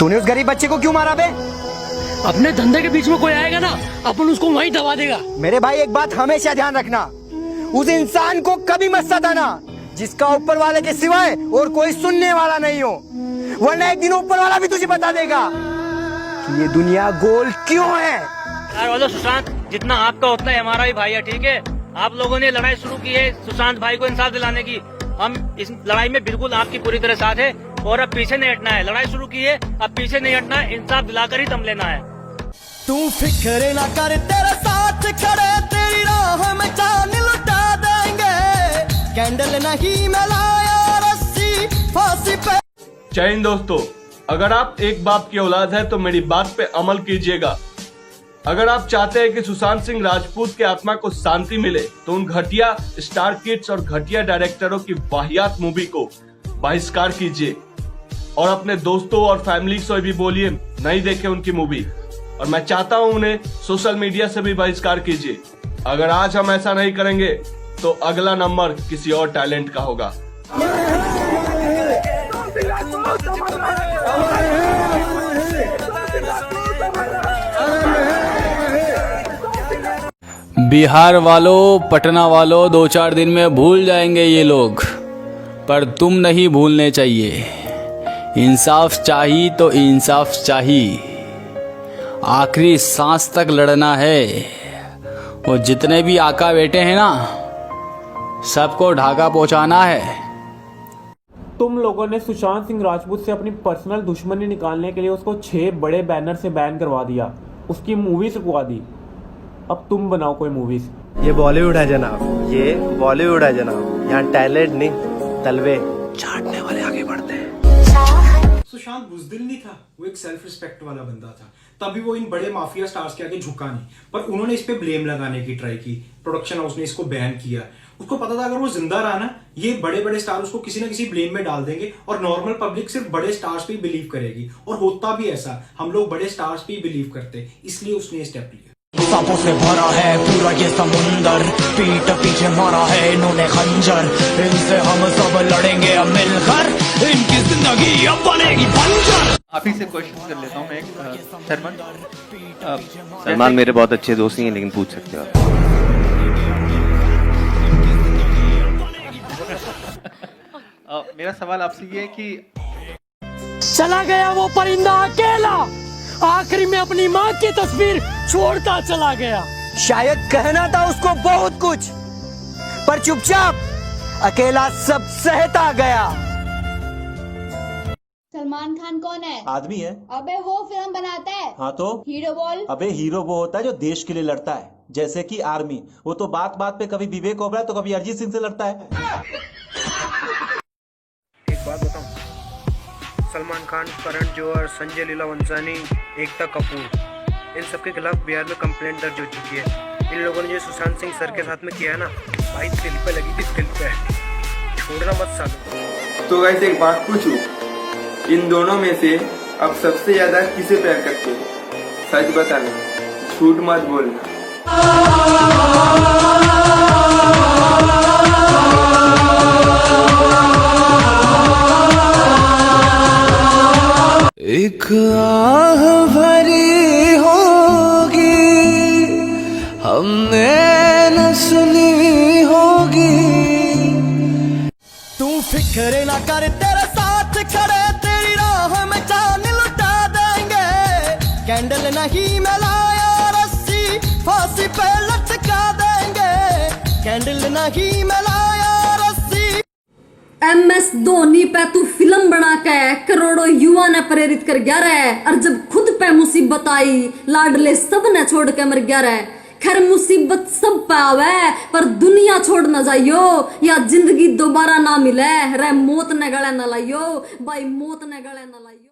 तूने उस गरीब बच्चे को क्यों मारा बे? अपने धंधे के बीच में कोई आएगा ना, अपन उसको वहीं दबा देगा। मेरे भाई एक बात हमेशा ध्यान रखना, उस इंसान को कभी मत सताना जिसका ऊपर वाले के सिवाय और कोई सुनने वाला नहीं हो, वरना एक दिन ऊपर वाला भी तुझे बता देगा कि ये दुनिया गोल क्यों है। यार बोलो सुशांत, जितना आपका उतना ही हमारा भी भाई है, ठीक है। आप लोगों ने लड़ाई शुरू की है सुशांत भाई को इंसाफ दिलाने की, हम इस लड़ाई में बिल्कुल आपकी पूरी तरह साथ है और अब पीछे नहीं हटना है। लड़ाई शुरू की है, अब पीछे नहीं हटना है, इंसाफ दिलाकर ही दम लेना है। तू फिक्र ना कर, तेरे साथ खड़े, तेरी राह में जान लुटा देंगे। कैंडल नहीं मिलाया रस्सी फांसी पे। जय हिंद दोस्तों, अगर आप एक बाप की औलाद है तो मेरी बात पे अमल कीजिएगा। अगर आप चाहते हैं कि सुशांत सिंह राजपूत की आत्मा को शांति मिले तो उन घटिया स्टार किड्स और घटिया डायरेक्टरों की वाहियात मूवी को बहिष्कार कीजिए और अपने दोस्तों और फैमिली से भी बोलिए नहीं देखे उनकी मूवी। और मैं चाहता हूं उन्हें सोशल मीडिया से भी बहिष्कार कीजिए। अगर आज हम ऐसा नहीं करेंगे तो अगला नंबर किसी और टैलेंट का होगा। बिहार वालों, पटना वालों, 2-4 दिन में भूल जाएंगे ये लोग, पर तुम नहीं भूलने चाहिए। इंसाफ चाहिए तो इंसाफ चाहिए, आखिरी सांस तक लड़ना है। और जितने भी आका बेटे हैं ना, सबको ढाका पहुंचाना है। तुम लोगों ने सुशांत सिंह राजपूत से अपनी पर्सनल दुश्मनी निकालने के लिए उसको 6 बड़े बैनर से बैन करवा दिया, उसकी मूवी रुकवा दी। अब तुम बनाओ कोई मूवीज। ये बॉलीवुड है जनाब, ये बॉलीवुड है जनाब। यहाँ टैलेंट नहीं, तलवे चाटने वाले आगे बढ़ते हैं। सुशांत बुज़दिल नहीं था, वो एक सेल्फ रिस्पेक्ट वाला बंदा था, तभी वो इन बड़े माफिया स्टार्स के आगे झुका नहीं। पर उन्होंने इस पे ब्लेम लगाने की ट्राई की, प्रोडक्शन हाउस ने इसको बैन किया। उसको पता था अगर वो जिंदा रहा ना, ये बड़े बड़े स्टार उसको किसी ना किसी ब्लेम में डाल देंगे और नॉर्मल पब्लिक सिर्फ बड़े स्टार्स पे बिलीव करेगी। और होता भी ऐसा, हम लोग बड़े स्टार्स पे बिलीव करते, इसलिए उसने स्टेप लिया। सांपों से भरा है पूरा ये समुंदर, पीठ पीछे मारा है इन्होंने खंजर, इनसे हम सब लड़ेंगे अब मिलकर, इनकी जिंदगी अब बनेगी बंजर। आप ही से क्वेश्चन कर लेता हूँ मैं सलमान मेरे बहुत अच्छे दोस्त हैं, लेकिन पूछ सकते हो आप। मेरा सवाल आपसे ये है कि चला गया वो परिंदा अकेला, आखिरी में अपनी माँ की तस्वीर छोड़ता चला गया। शायद कहना था उसको बहुत कुछ, पर चुपचाप अकेला सब सहता गया। सलमान खान कौन है? आदमी है। अबे वो फिल्म बनाता है। हाँ तो हीरो बोल। अबे हीरो वो होता है जो देश के लिए लड़ता है, जैसे कि आर्मी। वो तो बात बात पे कभी विवेक ओबराय तो कभी अरिजीत सिंह से लड़ता है। एक बात बताऊं, सलमान खान, करण जौहर, संजय लीला वंसानी, एकता कपूर, इन सबके खिलाफ बिहार में कंप्लेंट दर्ज हो चुकी है। इन लोगों ने जो सुशांत सिंह सर के साथ में किया है ना भाई, दिल पे लगी थी, दिल पे छोड़ना मत सालो। तो गाइस एक बात पूछूं, इन दोनों में से अब सबसे ज्यादा किसे प्यार करते हो? सच बताना, झूठ मत बोलना। एक आह भरी होगी हमने न सुनी होगी। तू फिक्र ना कर, तेरे साथ खड़े, तेरी राह में जान लुटा देंगे। कैंडल नहीं मिलाया रस्सी फांसी पे लटका देंगे। कैंडल नहीं मिलाया रस्सी। MS धोनी पे तू फिल्म बना के करोड़ों युवा ने प्रेरित कर गया रे, और जब खुद पे मुसीबत आई लाडले सब ने छोड़ के मर गया रे। खैर मुसीबत सब पे आवे, पर दुनिया छोड़ न जाइयो, या जिंदगी दोबारा ना मिले रे। मौत ने गले न लाइयो भाई, मौत ने गले न लाइयो।